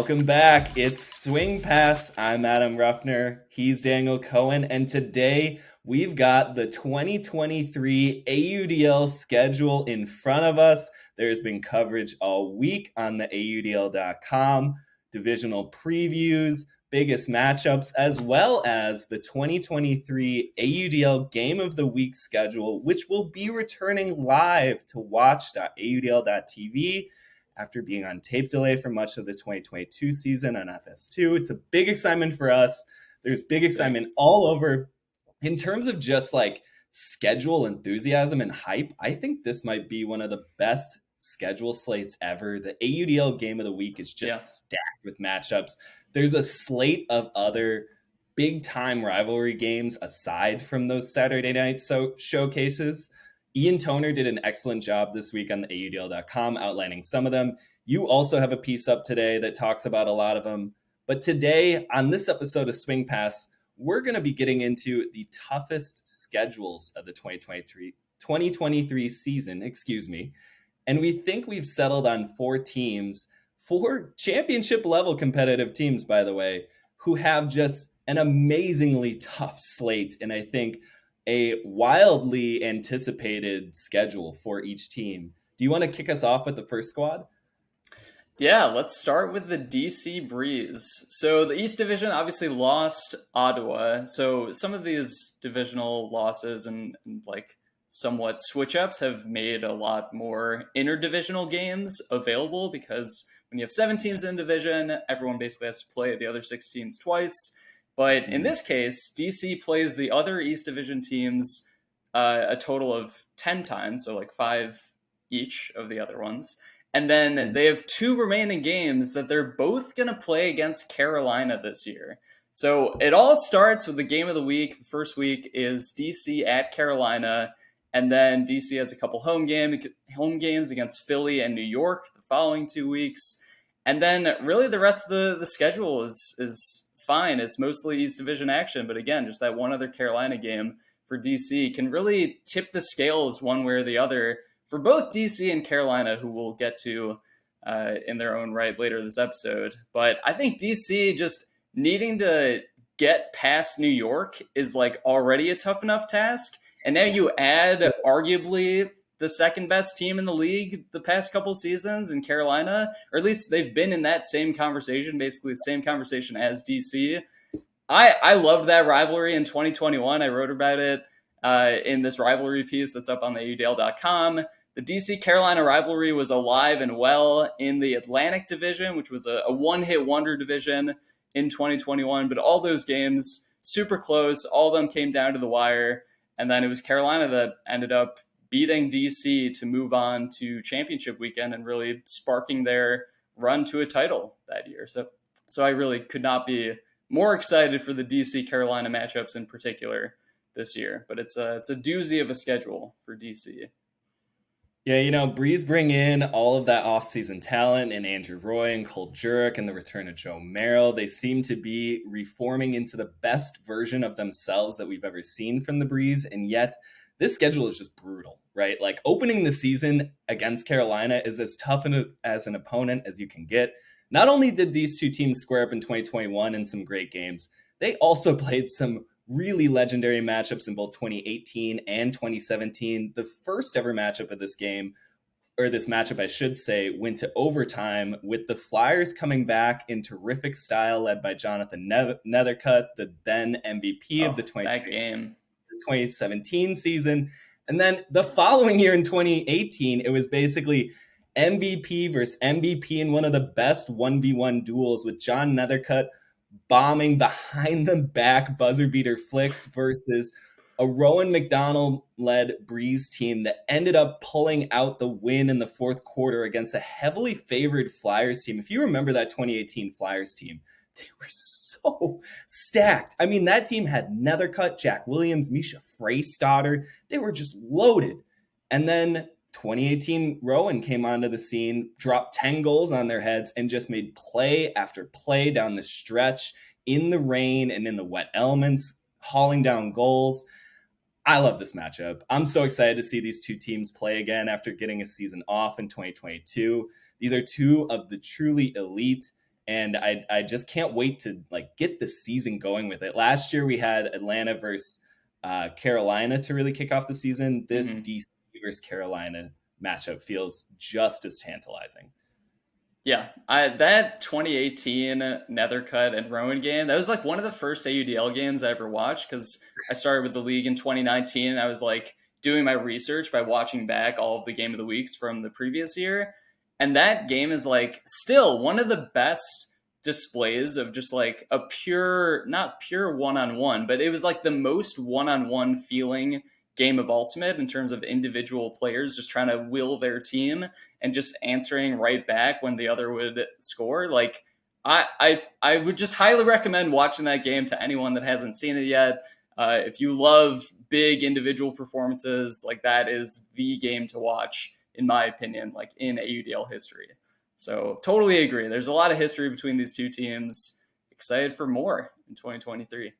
Welcome back. It's Swing Pass. I'm Adam Ruffner. He's Daniel Cohen. And today we've got the 2023 AUDL schedule in front of us. There's been coverage all week on the AUDL.com, divisional previews, biggest matchups, as well as the 2023 AUDL Game of the Week schedule, which will be returning live to watch.audl.tv. After being on tape delay for much of the 2022 season on FS2. It's a big excitement for us. There's big excitement all over. In terms of just like schedule enthusiasm and hype, I think this might be one of the best schedule slates ever. The AUDL Game of the Week is just stacked with matchups. There's a slate of other big-time rivalry games aside from those Saturday night showcases. Ian Toner did an excellent job this week on the AUDL.com outlining some of them. You also have a piece up today that talks about a lot of them. But today, on this episode of Swing Pass, we're going to be getting into the toughest schedules of the 2023 season, And we think we've settled on four championship-level competitive teams, by the way, who have just an amazingly tough slate. And I think a wildly anticipated schedule for each team. Do you want to kick us off with the first squad? Yeah, let's start with the DC Breeze. So the East Division obviously lost Ottawa. So some of these divisional losses and like somewhat switch-ups have made a lot more interdivisional games available, because when you have 7 teams in division, everyone basically has to play the other 6 teams twice. But in this case, DC plays the other East Division teams a total of 10 times, so like 5 each of the other ones. And then they have 2 remaining games that they're both going to play against Carolina this year. So it all starts with the game of the week. The first week is DC at Carolina, and then DC has a couple home games against Philly and New York the following 2 weeks. And then really the rest of the schedule is fine. It's mostly East Division action, but again, just that one other Carolina game for DC can really tip the scales one way or the other for both DC and Carolina, who we'll get to in their own right later this episode. But I think DC just needing to get past New York is like already a tough enough task. And now you add arguably the second best team in the league the past couple seasons in Carolina, or at least they've been in that same conversation, basically the same conversation as DC. I loved that rivalry in 2021. I wrote about it in this rivalry piece that's up on the AUDL.com. The DC-Carolina rivalry was alive and well in the Atlantic Division, which was a one-hit wonder division in 2021. But all those games, super close. All of them came down to the wire. And then it was Carolina that ended up beating DC to move on to championship weekend and really sparking their run to a title that year. So I really could not be more excited for the DC Carolina matchups in particular this year. But it's a doozy of a schedule for DC. Yeah, Breeze bring in all of that offseason talent and Andrew Roy and Cole Jurek and the return of Joe Merrill. They seem to be reforming into the best version of themselves that we've ever seen from the Breeze. And yet this schedule is just brutal, right? Like opening the season against Carolina is as tough as an opponent as you can get. Not only did these two teams square up in 2021 in some great games, they also played some really legendary matchups in both 2018 and 2017. The first ever matchup of this game, or this matchup, I should say, went to overtime with the Flyers coming back in terrific style, led by Jonathan Nethercutt, the then MVP of the 2017 season. And then the following year in 2018, it was basically MVP versus MVP in one of the best 1v1 duels with John Nethercutt bombing behind the back buzzer beater flicks versus a Rowan McDonald-led Breeze team that ended up pulling out the win in the fourth quarter against a heavily favored Flyers team. If you remember that 2018 Flyers team, they were so stacked. I mean, that team had Nethercutt, Jack Williams, Misha Freistatter. They were just loaded. And then 2018 Rowan came onto the scene, dropped 10 goals on their heads, and just made play after play down the stretch in the rain and in the wet elements, hauling down goals. I love this matchup. I'm so excited to see these two teams play again after getting a season off in 2022. These are two of the truly elite And I just can't wait to like get the season going with it. Last year we had Atlanta versus Carolina to really kick off the season. This DC versus Carolina matchup feels just as tantalizing. Yeah, that 2018 Nethercut and Rowan game, that was like one of the first AUDL games I ever watched, because I started with the league in 2019 and I was like doing my research by watching back all of the game of the weeks from the previous year. And that game is like still one of the best displays of just like a pure, not pure one-on-one, but it was like the most one-on-one feeling game of Ultimate in terms of individual players just trying to will their team and just answering right back when the other would score. Like I would just highly recommend watching that game to anyone that hasn't seen it yet. If you love big individual performances, like that is the game to watch, in my opinion, like in AUDL history. So totally agree. There's a lot of history between these two teams. Excited for more in 2023.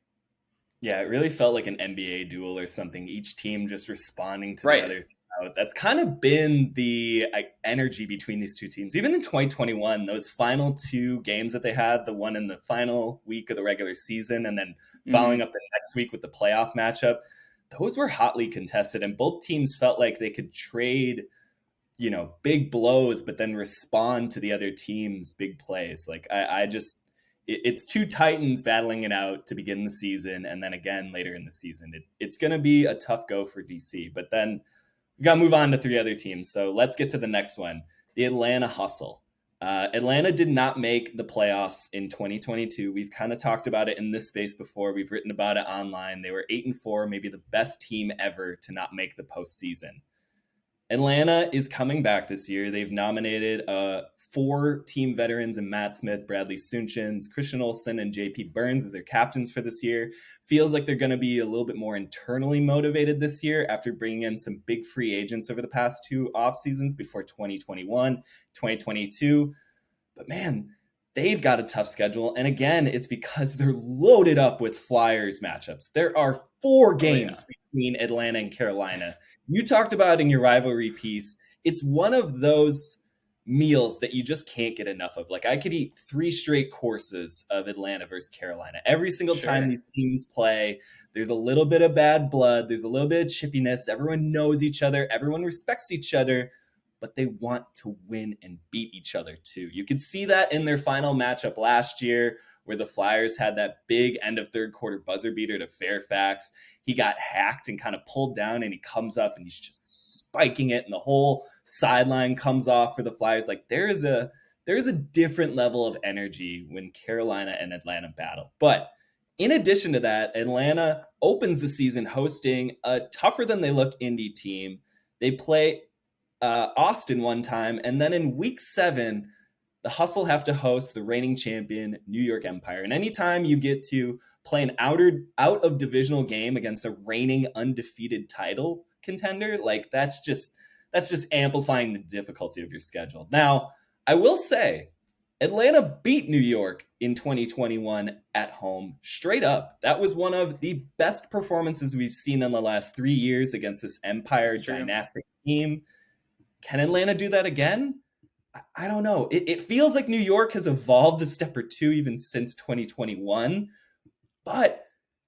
Yeah, it really felt like an NBA duel or something. Each team just responding to Right. the other throughout. That's kind of been the energy between these two teams. Even in 2021, those final two games that they had, the one in the final week of the regular season and then following up the next week with the playoff matchup, those were hotly contested. And both teams felt like they could trade, you know, big blows, but then respond to the other team's big plays. Like it's two Titans battling it out to begin the season, and then again later in the season. It's going to be a tough go for DC, but then we got to move on to three other teams. So let's get to the next one, the Atlanta Hustle. Atlanta did not make the playoffs in 2022. We've kind of talked about it in this space before. We've written about it online. They were 8-4, maybe the best team ever to not make the postseason. Atlanta is coming back this year. They've nominated 4 team veterans in Matt Smith, Bradley Sunchins, Christian Olsen, and JP Burns as their captains for this year. Feels like they're going to be a little bit more internally motivated this year after bringing in some big free agents over the past 2 off seasons before 2021, 2022. But man, they've got a tough schedule. And again, it's because they're loaded up with Flyers matchups. There are 4 games between Atlanta and Carolina. You talked about in your rivalry piece, it's one of those meals that you just can't get enough of. Like I could eat 3 straight courses of Atlanta versus Carolina. Every single time these teams play, there's a little bit of bad blood. There's a little bit of chippiness. Everyone knows each other. Everyone respects each other, but they want to win and beat each other too. You could see that in their final matchup last year where the Flyers had that big end of third quarter buzzer beater to Fairfax. He got hacked and kind of pulled down, and he comes up and he's just spiking it, and the whole sideline comes off for the Flyers. Like there is a different level of energy when Carolina and Atlanta battle. But in addition to that, Atlanta opens the season hosting a tougher than they look indie team. They play Austin one time, and then in week 7, the Hustle have to host the reigning champion New York Empire. And anytime you get to play an out of divisional game against a reigning undefeated title contender, like that's just amplifying the difficulty of your schedule. Now, I will say, Atlanta beat New York in 2021 at home, straight up. That was one of the best performances we've seen in the last 3 years against this Empire dynastic team. Can Atlanta do that again? I don't know. It feels like New York has evolved a step or two even since 2021. But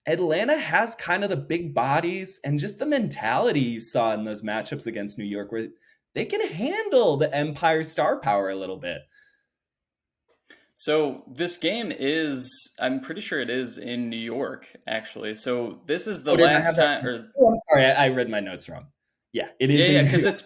Atlanta has kind of the big bodies and just the mentality you saw in those matchups against New York where they can handle the Empire star power a little bit. So this game is, I'm pretty sure it is in New York, actually. So this is the last time. I'm sorry, I read my notes wrong. Yeah, it is. Yeah, because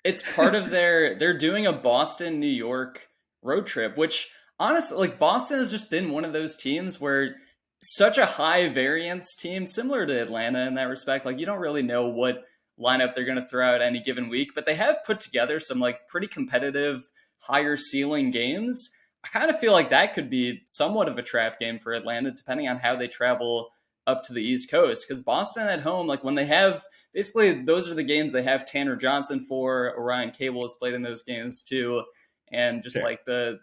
it's part of they're doing a Boston, New York road trip, which honestly, like Boston has just been one of those teams where such a high variance team, similar to Atlanta in that respect. Like you don't really know what lineup they're going to throw out any given week, but they have put together some like pretty competitive, higher ceiling games. I kind of feel like that could be somewhat of a trap game for Atlanta, depending on how they travel up to the East Coast. Because Boston at home, like when they have, basically those are the games they have Tanner Johnson for. Orion Cable has played in those games too. And just like the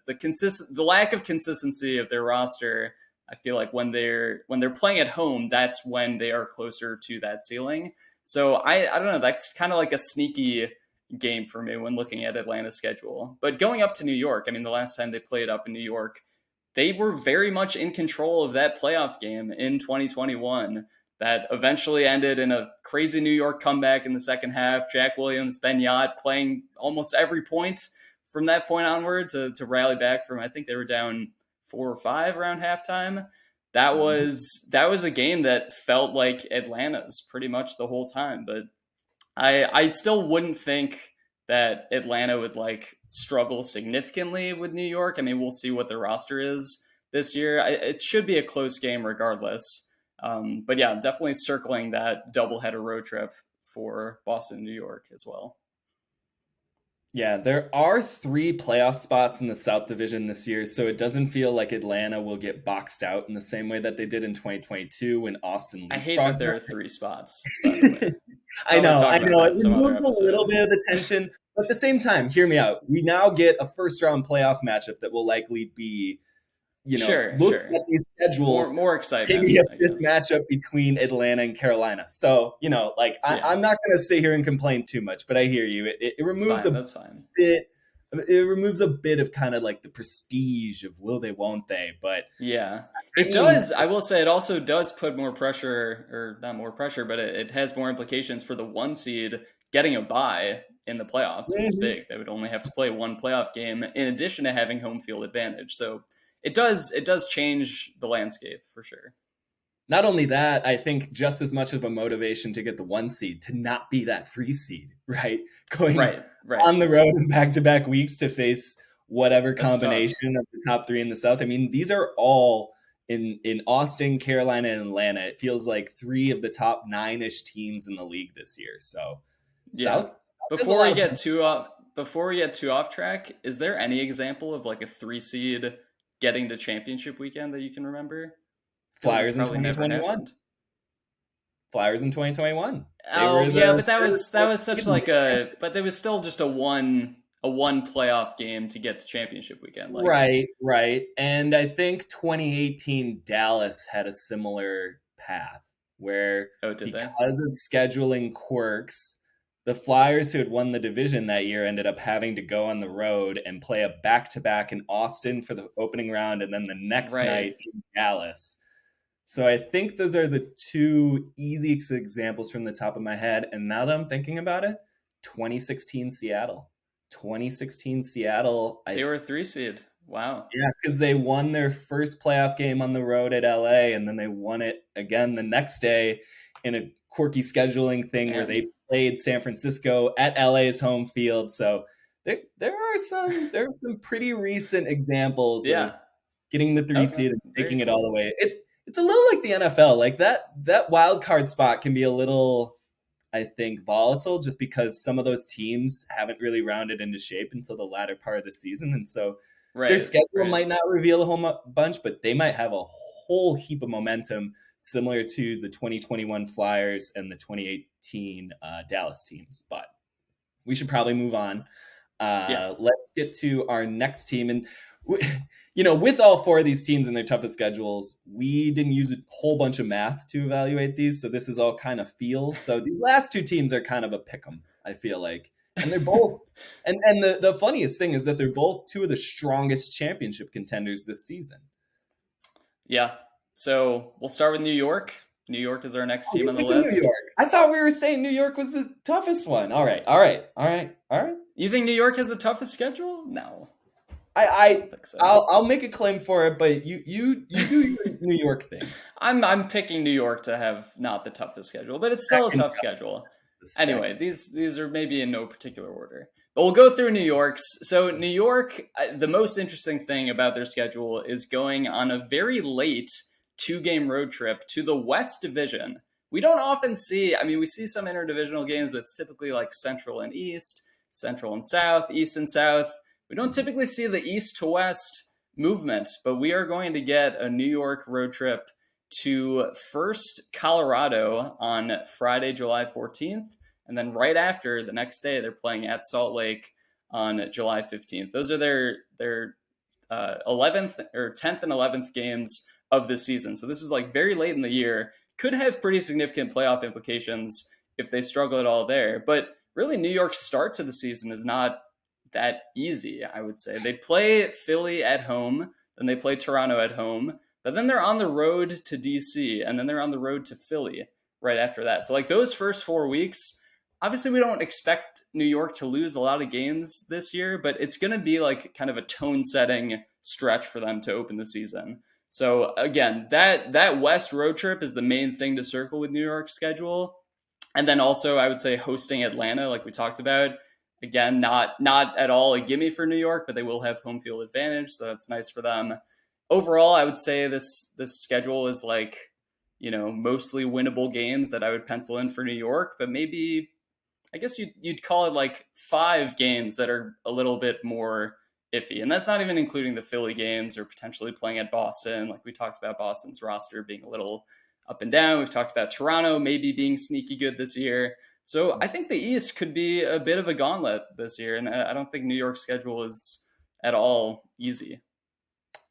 lack of consistency of their roster, I feel like when they're playing at home, that's when they are closer to that ceiling. So I don't know, that's kind of like a sneaky game for me when looking at Atlanta's schedule. But going up to New York, I mean, the last time they played up in New York, they were very much in control of that playoff game in 2021 that eventually ended in a crazy New York comeback in the second half. Jack Williams, Ben Yot playing almost every point from that point onward to rally back from, I think they were down 4 or 5 around halftime. That was a game that felt like Atlanta's pretty much the whole time. But I still wouldn't think that Atlanta would like struggle significantly with New York. I mean, we'll see what the roster is this year. It should be a close game regardless. But yeah, definitely circling that doubleheader road trip for Boston, New York as well. Yeah, there are 3 playoff spots in the South Division this year, so it doesn't feel like Atlanta will get boxed out in the same way that they did in 2022 when Austin leapfrogged. I hate that there are 3 spots, by the way. I know. It removes a little bit of the tension, but at the same time, hear me out. We now get a first-round playoff matchup that will likely be, look at these schedules. More excitement. Maybe this matchup between Atlanta and Carolina. So, I'm not going to sit here and complain too much, but I hear you. It removes that's fine. It removes a bit of kind of like the prestige of will they, won't they? But yeah, it does. I will say it also does put more pressure, or not more pressure, but it has more implications for the 1 seed getting a bye in the playoffs. It's big. They would only have to play 1 playoff game in addition to having home field advantage. So it does change the landscape for sure. Not only that, I think just as much of a motivation to get the 1 seed to not be that 3 seed, right? Going on the road in back-to-back weeks to face whatever combination of the top 3 in the South. I mean, these are all in Austin, Carolina, and Atlanta. It feels like 3 of the top 9-ish teams in the league this year. So South before we get too off track, is there any example of like a 3 seed getting to championship weekend that you can remember? Flyers in 2021. Flyers in 2021. But that was such like but there was still just a one playoff game to get to championship weekend. Right. And I think 2018 Dallas had a similar path where because of scheduling quirks, the Flyers, who had won the division that year, ended up having to go on the road and play a back-to-back in Austin for the opening round and then the next night in Dallas. So I think those are the 2 easiest examples from the top of my head. And now that I'm thinking about it, 2016 Seattle. They were a 3 seed. Wow. Yeah, because they won their first playoff game on the road at LA, and then they won it again the next day in a quirky scheduling thing where they played San Francisco at LA's home field. So there are some pretty recent examples of getting the 3 seed and taking it all the way. It's a little like the NFL. Like that wild card spot can be a little, I think, volatile just because some of those teams haven't really rounded into shape until the latter part of the season. And so their schedule might not reveal a whole bunch, but they might have a whole heap of momentum similar to the 2021 Flyers and the 2018 Dallas teams. But we should probably move on. Let's get to our next team. And with all 4 of these teams and their toughest schedules, we didn't use a whole bunch of math to evaluate these. So this is all kind of feel. So these last 2 teams are kind of a pick 'em, I feel like. And they're both, and the funniest thing is that they're both 2 of the strongest championship contenders this season. Yeah. So we'll start with New York. New York is our next team on the list. New York. I thought we were saying New York was the toughest one. All right. You think New York has the toughest schedule? No. I'll make a claim for it, but you do your New York thing. I'm picking New York to have not the toughest schedule, but it's still a tough schedule. Anyway, these are maybe in no particular order. But we'll go through New York's. So New York, the most interesting thing about their schedule is going on a very late 2-game road trip to the West Division. We don't often see, we see some interdivisional games, but it's typically like Central and East, Central and South, East and South. We don't typically see the East to West movement, but we are going to get a New York road trip to first Colorado on Friday, July 14th. And then right after, the next day, they're playing at Salt Lake on July 15th. Those are their 11th or 10th and 11th games of the season. So this is like very late in the year. Could have pretty significant playoff implications if they struggle at all there. But really, New York's start to the season is not that easy, I would say. They play Philly at home. then they play Toronto at home, but then they're on the road to DC, and then they're on the road to Philly right after that. So like those first 4 weeks, obviously we don't expect New York to lose a lot of games this year, but it's going to be like kind of a tone setting stretch for them to open the season. So again, that West road trip is the main thing to circle with New York's schedule. And then also I would say hosting Atlanta, like we talked about. Again, not at all a gimme for New York, but they will have home field advantage, so that's nice for them. Overall, I would say this schedule is like, mostly winnable games that I would pencil in for New York, but maybe I guess you'd call it like 5 games that are a little bit more iffy. And that's not even including the Philly games or potentially playing at Boston. Like we talked about Boston's roster being a little up and down. We've talked about Toronto maybe being sneaky good this year. So I think the East could be a bit of a gauntlet this year. And I don't think New York's schedule is at all easy.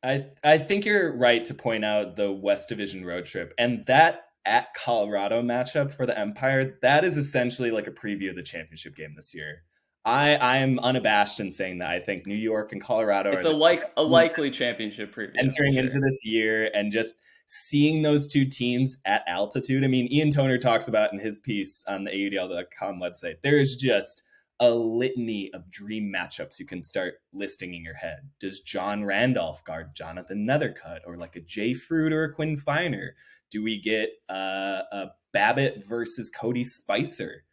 I think you're right to point out the West Division road trip, and that at Colorado matchup for the Empire, that is essentially like a preview of the championship game this year. I am unabashed in saying that I think New York and Colorado it's are a likely championship preview entering into this year, and just seeing those two teams at altitude. I mean, Ian Toner talks about in his piece on the AUDL.com website, there is just a litany of dream matchups you can start listing in your head. Does John Randolph guard Jonathan Nethercutt, or like a Jay Fruit or a Quinn Finer? Do we get a Babbitt versus Cody Spicer?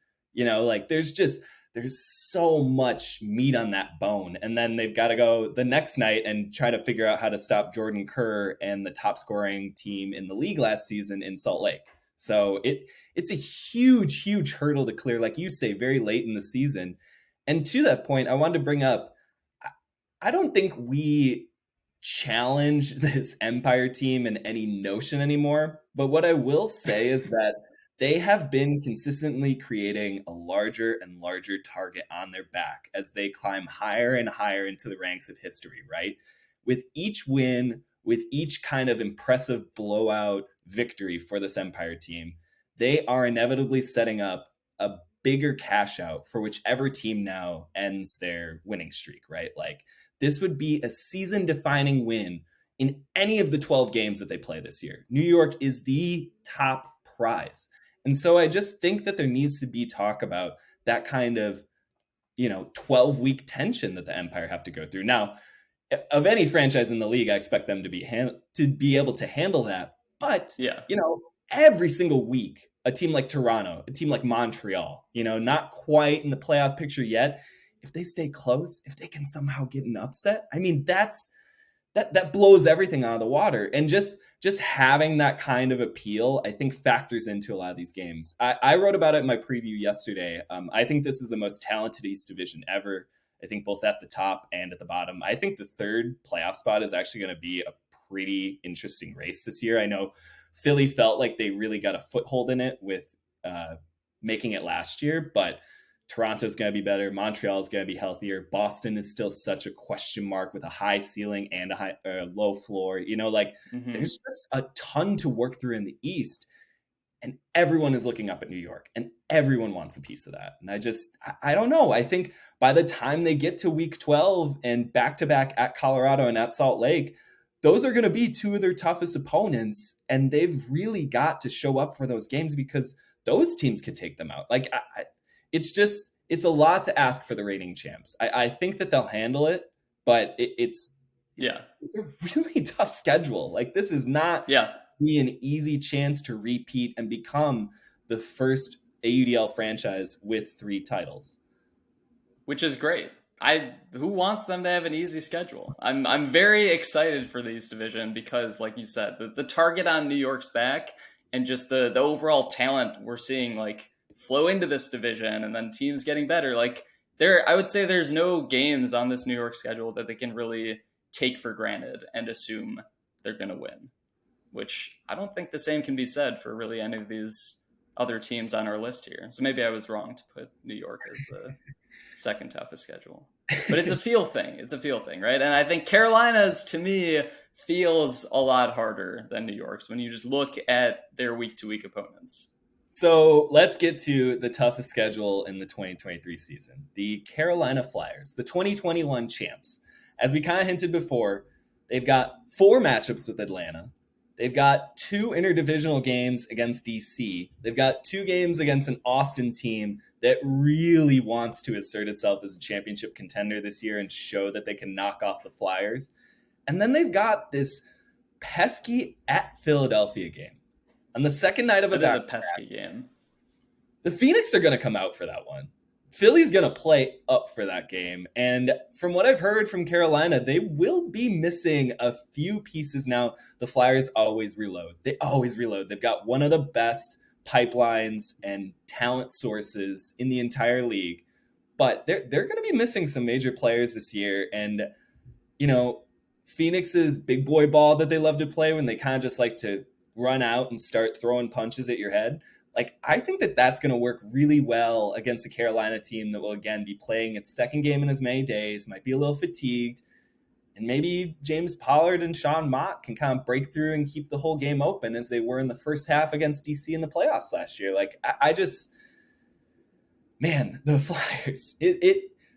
There's so much meat on that bone. And then they've got to go the next night and try to figure out how to stop Jordan Kerr and the top scoring team in the league last season in Salt Lake. So it's a huge, huge hurdle to clear, like you say, very late in the season. And to that point, I wanted to bring up, I don't think we challenge this Empire team in any notion anymore. But what I will say is that they have been consistently creating a larger and larger target on their back as they climb higher and higher into the ranks of history, right? With each win, with each kind of impressive blowout victory for this Empire team, they are inevitably setting up a bigger cash out for whichever team now ends their winning streak, right? Like this would be a season defining win in any of the 12 games that they play this year. New York is the top prize. And so I just think that there needs to be talk about that kind of, 12-week tension that the Empire have to go through. Now, of any franchise in the league, I expect them to be able to handle that. But, every single week, a team like Toronto, a team like Montreal, not quite in the playoff picture yet, if they stay close, if they can somehow get an upset, I mean, that blows everything out of the water. And just having that kind of appeal, I think factors into a lot of these games. I wrote about it in my preview yesterday. I think this is the most talented East Division ever. I think both at the top and at the bottom. I think the third playoff spot is actually going to be a pretty interesting race this year. I know Philly felt like they really got a foothold in it with making it last year, but Toronto's going to be better. Montreal is going to be healthier. Boston is still such a question mark with a high ceiling and a low floor. There's just a ton to work through in the East, and everyone is looking up at New York, and everyone wants a piece of that. And I don't know. I think by the time they get to week 12 and back-to-back at Colorado and at Salt Lake, those are going to be two of their toughest opponents, and they've really got to show up for those games because those teams could take them out. It's a lot to ask for the reigning champs. I think that they'll handle it, but it's a really tough schedule. Like this is not be an easy chance to repeat and become the first AUDL franchise with 3 titles, which is great. Who wants them to have an easy schedule? I'm very excited for the East Division because, like you said, the target on New York's back and just the overall talent we're seeing like flow into this division, and then teams getting better. Like I would say there's no games on this New York schedule that they can really take for granted and assume they're going to win, which I don't think the same can be said for really any of these other teams on our list here. So maybe I was wrong to put New York as the second toughest schedule, but it's a feel thing. It's a feel thing, right? And I think Carolina's, to me, feels a lot harder than New York's when you just look at their week-to-week opponents. So let's get to the toughest schedule in the 2023 season. The Carolina Flyers, the 2021 champs. As we kind of hinted before, They've got 4 matchups with Atlanta. They've got 2 interdivisional games against DC. They've got 2 games against an Austin team that really wants to assert itself as a championship contender this year and show that they can knock off the Flyers. And then they've got this pesky at Philadelphia game on the second night of It is a pesky game. The Phoenix are going to come out for that one. Philly's going to play up for that game. And from what I've heard from Carolina, they will be missing a few pieces now. The Flyers always reload. They always reload. They've got one of the best pipelines and talent sources in the entire league. But they're going to be missing some major players this year. And, you know, Phoenix's big boy ball that they love to play when they kind of just like to run out and start throwing punches at your head. Like, I think that that's going to work really well against a Carolina team that will, again, be playing its second game in as many days, might be a little fatigued, and maybe James Pollard and Sean Mott can kind of break through and keep the whole game open as they were in the first half against DC in the playoffs last year. Like, I just, man, the Flyers,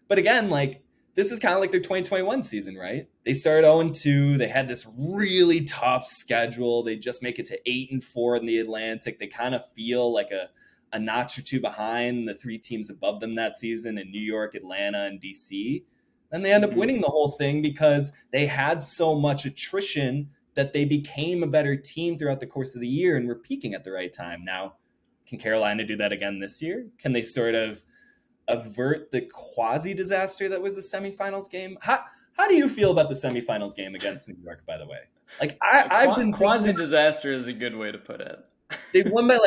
but again, like, this is kind of like their 2021 season, right? They started 0-2. They had this really tough schedule. They just make it to 8-4 in the Atlantic. They kind of feel like a notch or two behind the 3 teams above them that season in New York, Atlanta, and DC. Then they end up winning the whole thing because they had so much attrition that they became a better team throughout the course of the year and were peaking at the right time. Now, can Carolina do that again this year? Can they sort of avert the quasi-disaster that was the semifinals game? How do you feel about the semifinals game against New York, by the way? Like, I've been quasi-disaster is a good way to put it. They won by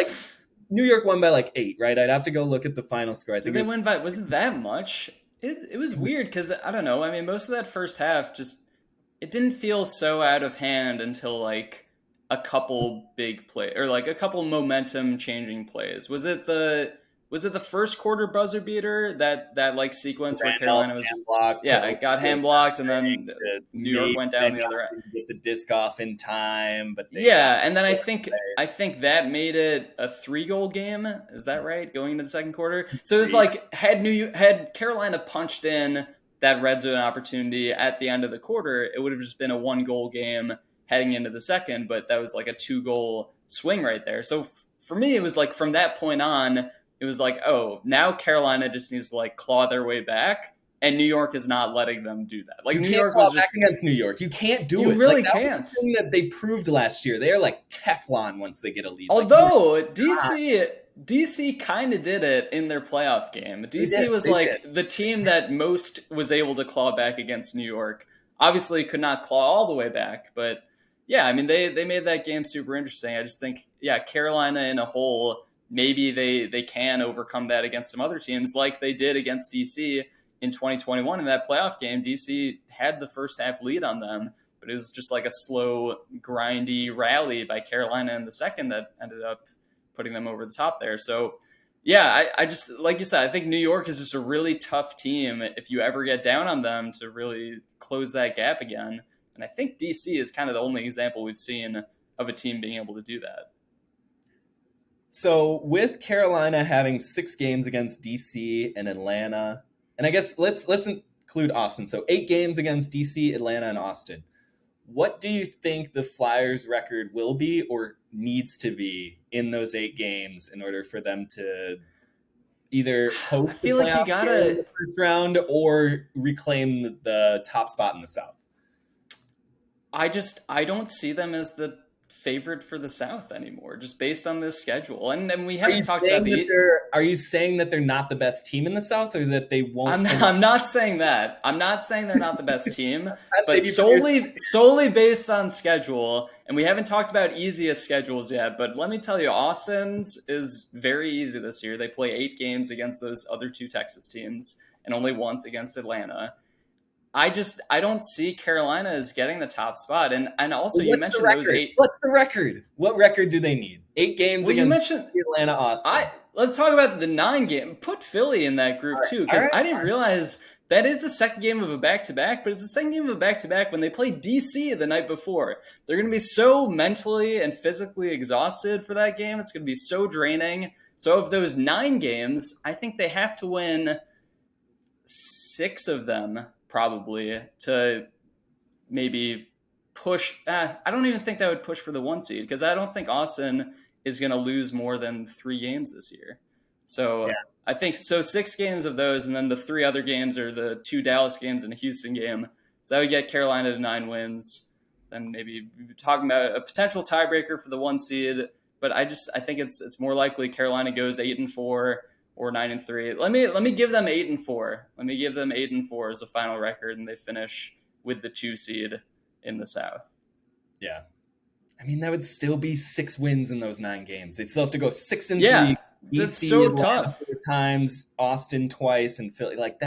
New York won by 8, right? I'd have to go look at the final score. I think they win by, was it that much? It was weird because, I don't know, I mean, most of that first half just, it didn't feel so out of hand until like a couple big play or like a couple momentum changing plays. Was it the first quarter buzzer beater that like sequence where Carolina was blocked? Yeah, it got hand blocked, and then New York went down the other end. Get the disc off in time, but and then I think that made it a 3-goal game. Is that right? Going into the second quarter, so it was like had Carolina punched in that red zone opportunity at the end of the quarter, it would have just been a 1-goal game heading into the second. But that was like a 2-goal swing right there. So for me, it was like from that point on, it was like, oh, now Carolina just needs to like claw their way back, and New York is not letting them do that. Like New York was just against New York. You can't do it. You really can't. Was the thing that they proved last year. They are like Teflon once they get a lead. Although DC kind of did it in their playoff game. DC was the team that most was able to claw back against New York. Obviously, could not claw all the way back, but yeah, I mean they made that game super interesting. I just think Carolina in a whole. Maybe they can overcome that against some other teams like they did against DC in 2021 in that playoff game. DC had the first half lead on them, but it was just like a slow, grindy rally by Carolina in the second that ended up putting them over the top there. So, yeah, I just, like you said, I think New York is just a really tough team if you ever get down on them to really close that gap again. And I think DC is kind of the only example we've seen of a team being able to do that. So with Carolina having 6 games against DC and Atlanta, and I guess let's include Austin. So 8 games against DC, Atlanta, and Austin. What do you think the Flyers' record will be or needs to be in those 8 games in order for them to either host the first round or reclaim the top spot in the South? I don't see them as the favorite for the South anymore, just based on this schedule. And we haven't talked about Are you saying that they're not the best team in the South, or that they won't? I'm not saying that. I'm not saying they're not the best team, but solely based on schedule. And we haven't talked about easiest schedules yet, but let me tell you, Austin's is very easy this year. They play 8 games against those other 2 Texas teams and only once against Atlanta. I don't see Carolina as getting the top spot. And also you mentioned those 8. What's the record? What record do they need? 8 games against Atlanta, Austin. Let's talk about the 9 game. Put Philly in that group too, because I didn't realize that is the second game of a back-to-back, but it's the second game of a back-to-back when they play DC the night before. They're going to be so mentally and physically exhausted for that game. It's going to be so draining. So of those 9 games, I think they have to win 6 of them, probably, to maybe push. I don't even think that would push for the 1 seed, because I don't think Austin is going to lose more than 3 games this year. So I think 6 games of those, and then the 3 other games are the 2 Dallas games and a Houston game. So that would get Carolina to 9 wins. Then maybe we're talking about a potential tiebreaker for the 1 seed. But I think it's more likely Carolina goes 8-4 or 9-3. Let me give them 8-4. Let me give them 8-4 as a final record, and they finish with the 2 seed in the South. Yeah. I mean, that would still be 6 wins in those 9 games. They'd still have to go 6-3. Yeah, DC, that's so Atlanta tough. 4 times, Austin twice, and Philly. Like,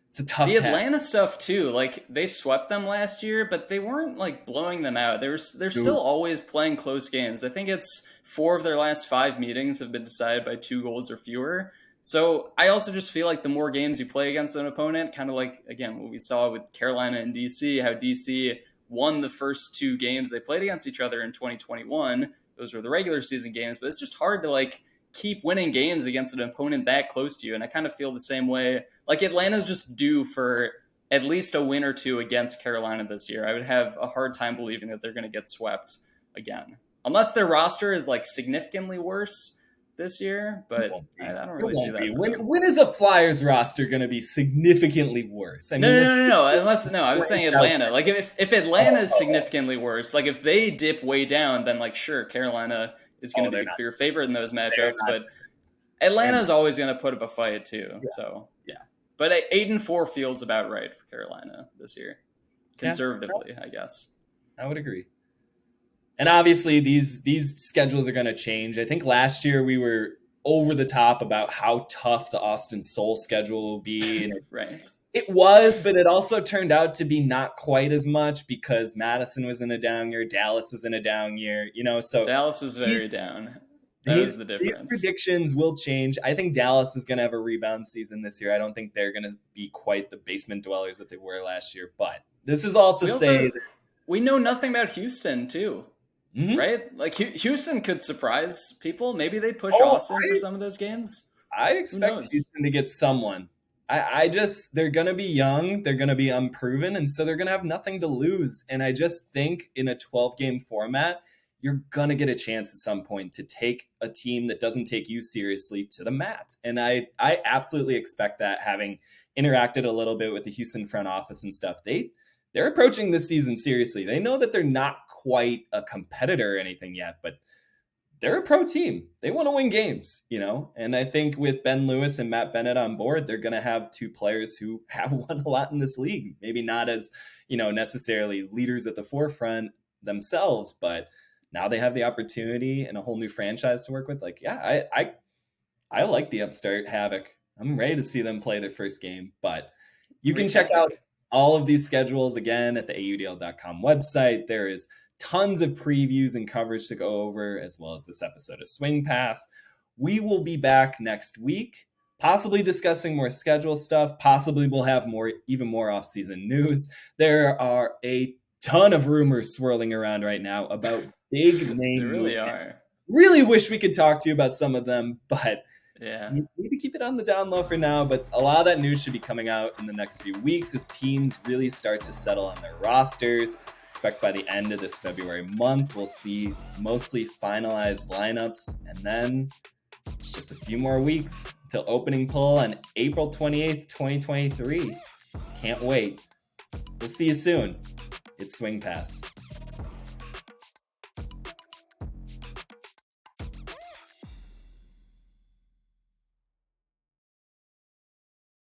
it's a tough The task. Atlanta stuff too, like they swept them last year, but they weren't like blowing them out. They're still always playing close games. I think it's 4 of their last 5 meetings have been decided by 2 goals or fewer. So I also just feel like the more games you play against an opponent, kind of like, again, what we saw with Carolina and DC, how DC won the first 2 games they played against each other in 2021. Those were the regular season games, but it's just hard to like keep winning games against an opponent that close to you. And I kind of feel the same way. Like, Atlanta's just due for at least a win or 2 against Carolina this year. I would have a hard time believing that they're going to get swept again, unless their roster is like significantly worse this year. But I don't really see that. When is a Flyers roster going to be significantly worse? I mean, No. I was saying Atlanta. Like, if Atlanta is significantly worse, like if they dip way down, then like sure, Carolina is going to be the clear favorite in those matchups. But Atlanta is always going to put up a fight too. Yeah. So yeah, but 8-4 feels about right for Carolina this year, conservatively, I guess. I would agree. And obviously, these schedules are going to change. I think last year we were over the top about how tough the Austin Soul schedule will be. And right. It was, but it also turned out to be not quite as much because Madison was in a down year, Dallas was in a down year. So Dallas was very down. That was the difference. These predictions will change. I think Dallas is going to have a rebound season this year. I don't think they're going to be quite the basement dwellers that they were last year. But this is all to say that we know nothing about Houston too. Mm-hmm. Right? Like Houston could surprise people. Maybe they push Austin for some of those games. I expect Houston to get someone. They're going to be young. They're going to be unproven. And so they're going to have nothing to lose. And I just think in a 12-game format, you're going to get a chance at some point to take a team that doesn't take you seriously to the mat. And I absolutely expect that, having interacted a little bit with the Houston front office and stuff. They're approaching this season seriously. They know that they're not quite a competitor or anything yet, but they're a pro team. They want to win games, And I think with Ben Lewis and Matt Bennett on board, they're going to have 2 players who have won a lot in this league. Maybe not as, necessarily leaders at the forefront themselves, but now they have the opportunity and a whole new franchise to work with. Like, yeah, I like the upstart Havoc. I'm ready to see them play their first game, but you can check out all of these schedules again at the AUDL.com website. There is tons of previews and coverage to go over, as well as this episode of Swing Pass. We will be back next week, possibly discussing more schedule stuff. Possibly we'll have even more off-season news. There are a ton of rumors swirling around right now about big names. There really are. Really wish we could talk to you about some of them, but yeah, you need to keep it on the down low for now. But a lot of that news should be coming out in the next few weeks as teams really start to settle on their rosters. Expect by the end of this February month, we'll see mostly finalized lineups. And then it's just a few more weeks till opening poll on April 28th, 2023. Can't wait. We'll see you soon. It's Swing Pass.